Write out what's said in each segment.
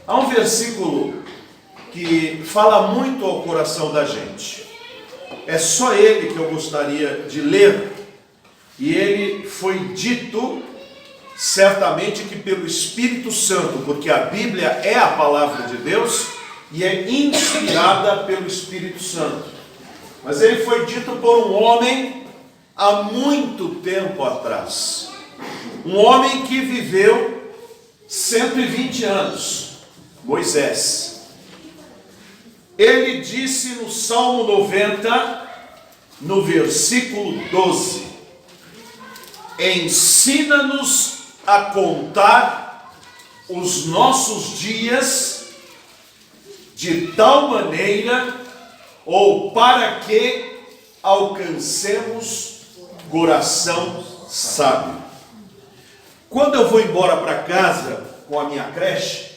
Há um versículo que fala muito ao coração da gente. É só ele que eu gostaria de ler. E ele foi dito certamente que pelo Espírito Santo, porque a Bíblia é a palavra de Deus e é inspirada pelo Espírito Santo. Mas ele foi dito por um homem há muito tempo atrás. Um homem que viveu 120 anos, Moisés. Ele disse no Salmo 90, no versículo 12: ensina-nos a contar os nossos dias de tal maneira, ou para que alcancemos coração sábio. Quando eu vou embora para casa com a minha creche,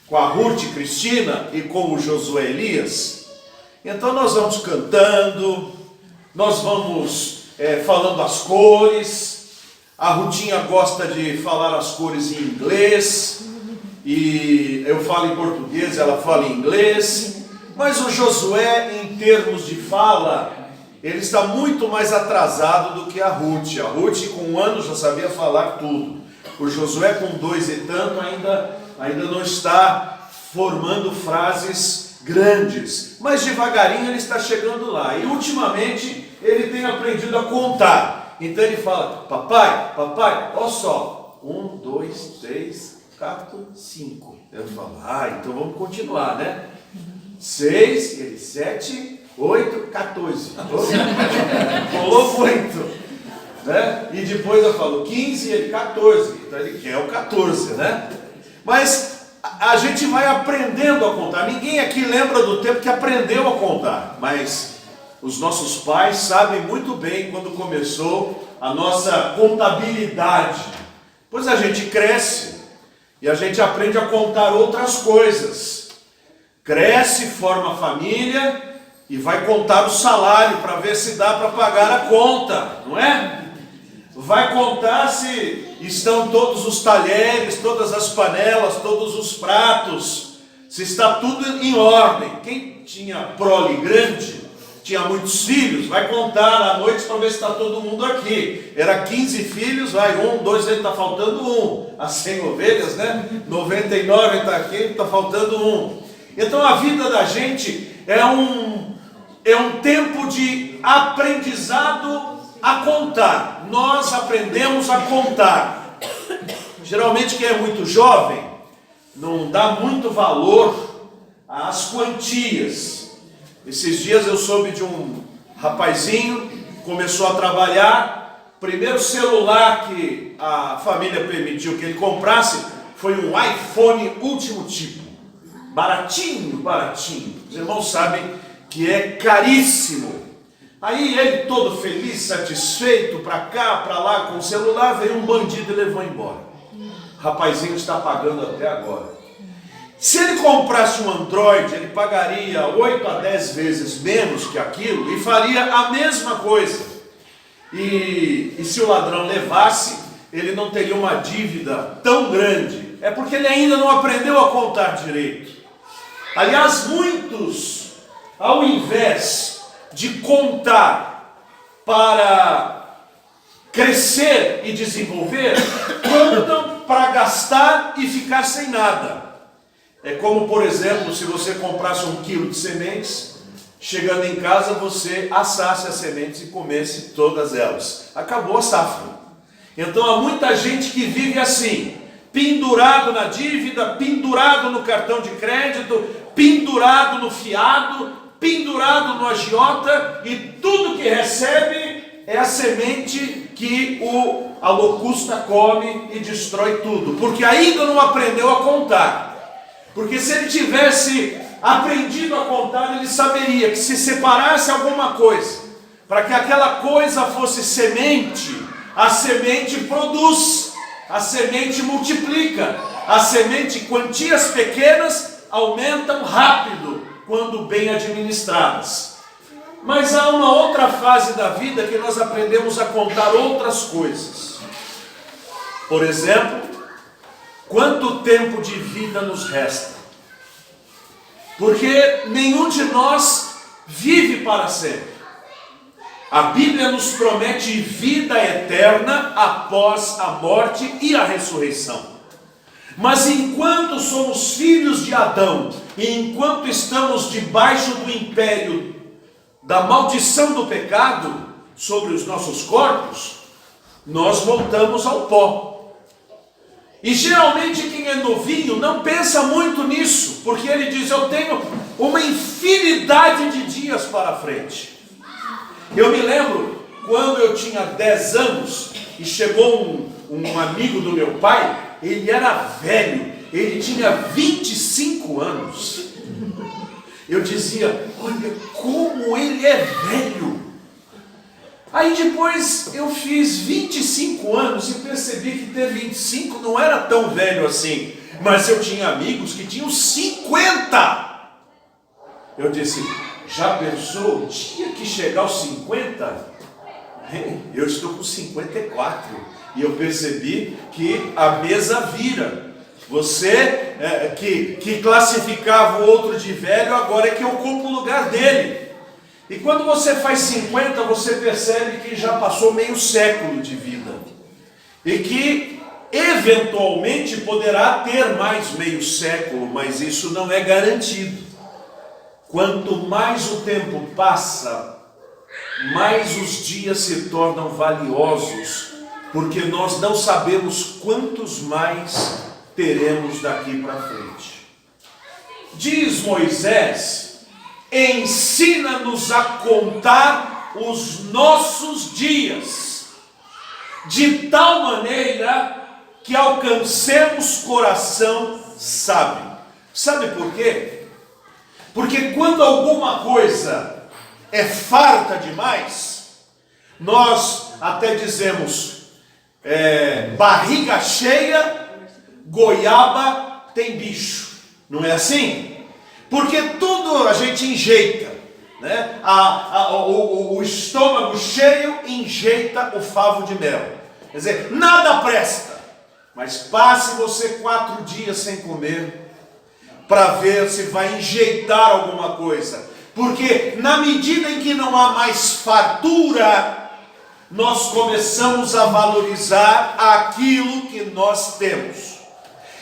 com a Ruth Cristina e com o Josué Elias, então nós vamos cantando, nós vamos falando as cores. A Rutinha gosta de falar as cores em inglês, e eu falo em português, ela fala em inglês. Mas o Josué, em termos de fala, ele está muito mais atrasado do que a Ruth. A Ruth, com 1 ano, já sabia falar tudo. O Josué, com 2 e tanto, ainda não está formando frases grandes. Mas devagarinho ele está chegando lá. E ultimamente ele tem aprendido a contar. Então ele fala: papai, olha só, 1, 2, 3, 4, 5. Eu falo: então vamos continuar, né? 6, ele 7, 8, 14. Falou muito, né? E depois eu falo 15, ele 14. Então ele quer o 14, né? Mas a gente vai aprendendo a contar. Ninguém aqui lembra do tempo que aprendeu a contar, mas os nossos pais sabem muito bem quando começou a nossa contabilidade. Pois a gente cresce e a gente aprende a contar outras coisas. Cresce, forma família e vai contar o salário para ver se dá para pagar a conta, não é? Vai contar se estão todos os talheres, todas as panelas, todos os pratos, se está tudo em ordem. Quem tinha prole grande, tinha muitos filhos, vai contar à noite para ver se está todo mundo aqui. Era 15 filhos, vai 1, 2, ele está faltando 1. As 100 ovelhas, né? 99 está aqui, está faltando 1. Então a vida da gente é um tempo de aprendizado a contar. Nós aprendemos a contar. Geralmente quem é muito jovem não dá muito valor às quantias. Esses dias eu soube de um rapazinho, começou a trabalhar, primeiro celular que a família permitiu que ele comprasse foi um iPhone último tipo, baratinho. Os irmãos sabem que é caríssimo. Aí ele todo feliz, satisfeito, para cá, para lá com o celular, veio um bandido e levou embora. O rapazinho está pagando até agora. Se ele comprasse um Android, ele pagaria 8 a 10 vezes menos que aquilo e faria a mesma coisa. E se o ladrão levasse, ele não teria uma dívida tão grande. É porque ele ainda não aprendeu a contar direito. Aliás, muitos, ao invés de contar para crescer e desenvolver, contam para gastar e ficar sem nada. É como, por exemplo, se você comprasse 1 quilo de sementes, chegando em casa você assasse as sementes e comesse todas elas. Acabou a safra. Então há muita gente que vive assim, pendurado na dívida, pendurado no cartão de crédito, pendurado no fiado, pendurado no agiota, e tudo que recebe é a semente que a locusta come e destrói tudo, porque ainda não aprendeu a contar. Porque se ele tivesse aprendido a contar, ele saberia que se separasse alguma coisa, para que aquela coisa fosse semente, a semente produz, a semente multiplica, a semente, quantias pequenas, aumentam rápido, quando bem administradas. Mas há uma outra fase da vida que nós aprendemos a contar outras coisas. Por exemplo, quanto tempo de vida nos resta. Porque nenhum de nós vive para sempre. A Bíblia nos promete vida eterna após a morte e a ressurreição. Mas enquanto somos filhos de Adão, e enquanto estamos debaixo do império da maldição do pecado sobre os nossos corpos, nós voltamos ao pó. E geralmente quem é novinho não pensa muito nisso, porque ele diz: eu tenho uma infinidade de dias para frente. Eu me lembro quando eu tinha 10 anos e chegou um amigo do meu pai. Ele era velho, ele tinha 25 anos. Eu dizia: olha como ele é velho. Aí depois eu fiz 25 anos e percebi que ter 25 não era tão velho assim. Mas eu tinha amigos que tinham 50. Eu disse: já pensou o dia que chegar aos 50? Eu estou com 54. E eu percebi que a mesa vira. Você que classificava o outro de velho, agora é que ocupa o lugar dele. E quando você faz 50, você percebe que já passou meio século de vida. E que eventualmente poderá ter mais meio século, mas isso não é garantido. Quanto mais o tempo passa, mais os dias se tornam valiosos, porque nós não sabemos quantos mais teremos daqui para frente. Diz Moisés: ensina-nos a contar os nossos dias, de tal maneira que alcancemos coração sábio. Sabe por quê? Porque quando alguma coisa é farta demais, nós até dizemos: barriga cheia, goiaba tem bicho. Não é assim? Porque tudo a gente enjeita, né? O estômago cheio enjeita o favo de mel. Quer dizer, nada presta. Mas passe você 4 dias sem comer, para ver se vai enjeitar alguma coisa. Porque na medida em que não há mais fartura, nós começamos a valorizar aquilo que nós temos.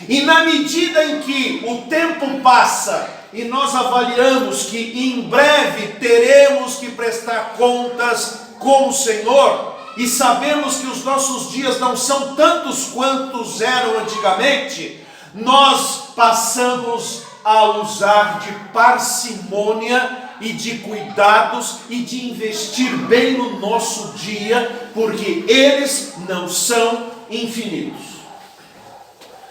E na medida em que o tempo passa e nós avaliamos que em breve teremos que prestar contas com o Senhor, e sabemos que os nossos dias não são tantos quantos eram antigamente, nós passamos a usar de parcimônia e de cuidados e de investir bem no nosso dia, porque eles não são infinitos.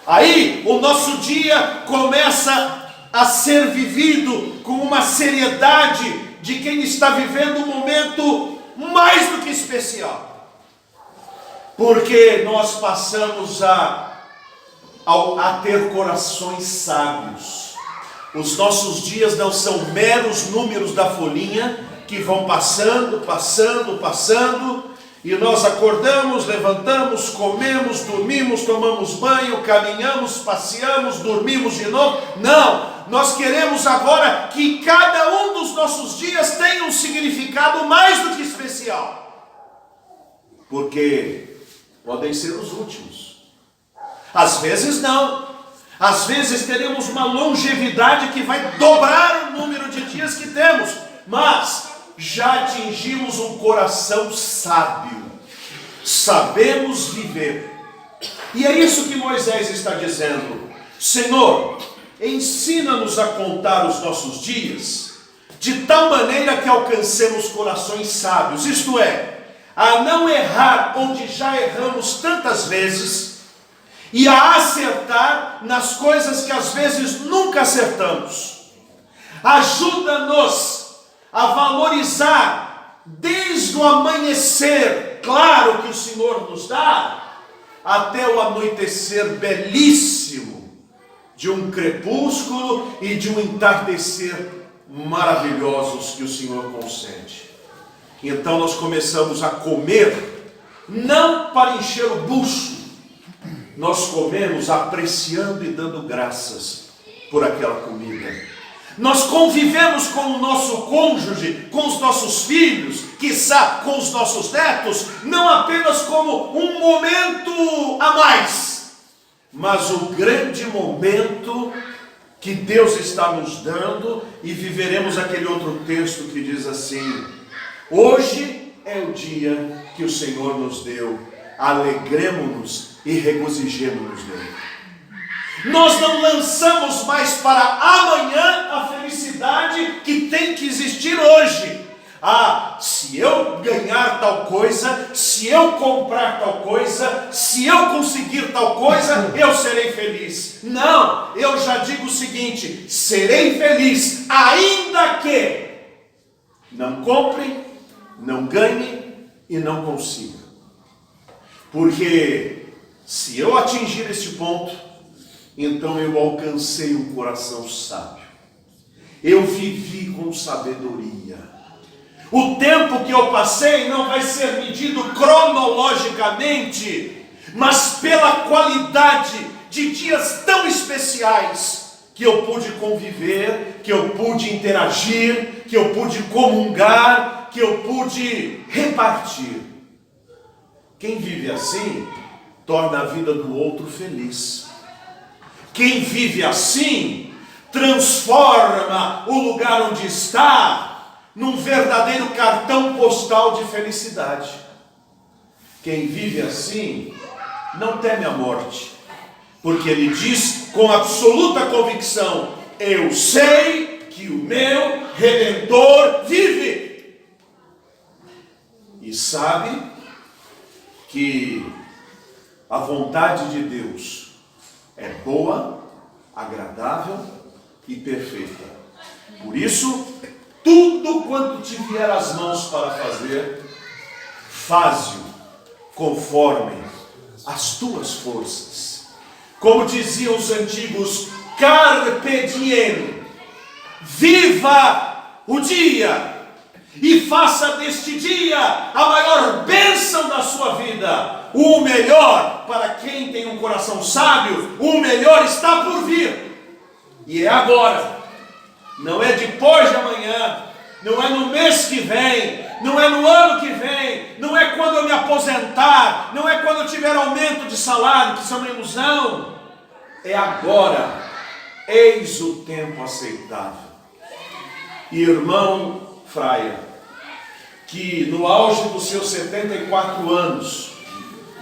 Aí o nosso dia começa a ser vivido com uma seriedade de quem está vivendo um momento mais do que especial, porque nós passamos a ter corações sábios. Os nossos dias não são meros números da folhinha que vão passando, e nós acordamos, levantamos, comemos, dormimos, tomamos banho, caminhamos, passeamos, dormimos de novo. Não, nós queremos agora que cada um dos nossos dias tenha um significado mais do que especial, porque podem ser os últimos. Às vezes não. Às vezes teremos uma longevidade que vai dobrar o número de dias que temos, mas já atingimos um coração sábio. Sabemos viver. E é isso que Moisés está dizendo: Senhor, ensina-nos a contar os nossos dias, de tal maneira que alcancemos corações sábios, isto é, a não errar onde já erramos tantas vezes, e a acertar nas coisas que às vezes nunca acertamos. Ajuda-nos a valorizar desde o amanhecer claro que o Senhor nos dá, até o anoitecer belíssimo de um crepúsculo e de um entardecer maravilhosos que o Senhor concede. Então nós começamos a comer, não para encher o bucho, nós comemos apreciando e dando graças por aquela comida. Nós convivemos com o nosso cônjuge, com os nossos filhos, quiçá com os nossos netos, não apenas como um momento a mais, mas o grande momento que Deus está nos dando. E viveremos aquele outro texto que diz assim: hoje é o dia que o Senhor nos deu, alegremo-nos e regozijemo-nos nele. Nós não lançamos mais para amanhã a felicidade que tem que existir hoje. Ah, se eu ganhar tal coisa, se eu comprar tal coisa, se eu conseguir tal coisa, eu serei feliz. Não, eu já digo o seguinte: serei feliz ainda que não compre, não ganhe e não consiga. Porque se eu atingir este ponto, então eu alcancei um coração sábio. Eu vivi com sabedoria. O tempo que eu passei não vai ser medido cronologicamente, mas pela qualidade de dias tão especiais que eu pude conviver, que eu pude interagir, que eu pude comungar, que eu pude repartir. Quem vive assim, torna a vida do outro feliz. Quem vive assim, transforma o lugar onde está num verdadeiro cartão postal de felicidade. Quem vive assim, não teme a morte, porque ele diz com absoluta convicção: eu sei que o meu Redentor vive. E sabe que a vontade de Deus é boa, agradável e perfeita. Por isso, tudo quanto te vier às mãos para fazer, faze-o conforme as tuas forças. Como diziam os antigos, carpe diem, viva o dia e faça deste dia a maior bênção da sua vida. O melhor, para quem tem um coração sábio, o melhor está por vir. E é agora. Não é depois de amanhã. Não é no mês que vem. Não é no ano que vem. Não é quando eu me aposentar. Não é quando eu tiver aumento de salário, que isso é uma ilusão. É agora. Eis o tempo aceitável. Irmão Fraia, que no auge dos seus 74 anos,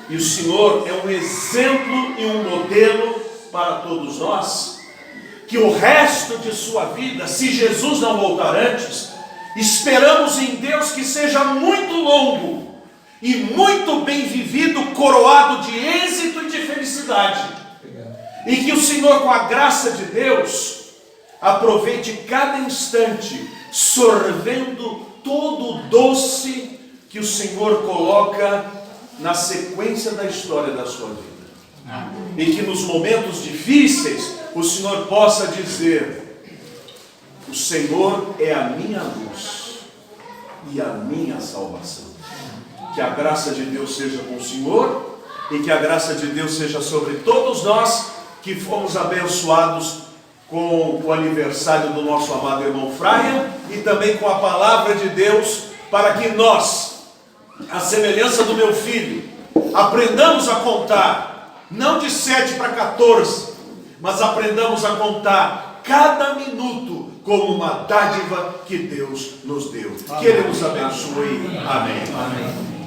e o Senhor é um exemplo e um modelo para todos nós, que o resto de sua vida, se Jesus não voltar antes, esperamos em Deus que seja muito longo e muito bem vivido, coroado de êxito e de felicidade. E que o Senhor, com a graça de Deus, aproveite cada instante, sorvendo todo o doce que o Senhor coloca na sequência da história da sua vida. E que nos momentos difíceis o Senhor possa dizer: o Senhor é a minha luz e a minha salvação. Que a graça de Deus seja com o Senhor e que a graça de Deus seja sobre todos nós que fomos abençoados com o aniversário do nosso amado irmão Fraia e também com a palavra de Deus, para que nós, à semelhança do meu filho, aprendamos a contar, não de 7 para 14, mas aprendamos a contar cada minuto como uma dádiva que Deus nos deu. Que Ele nos abençoe. Amém. Amém.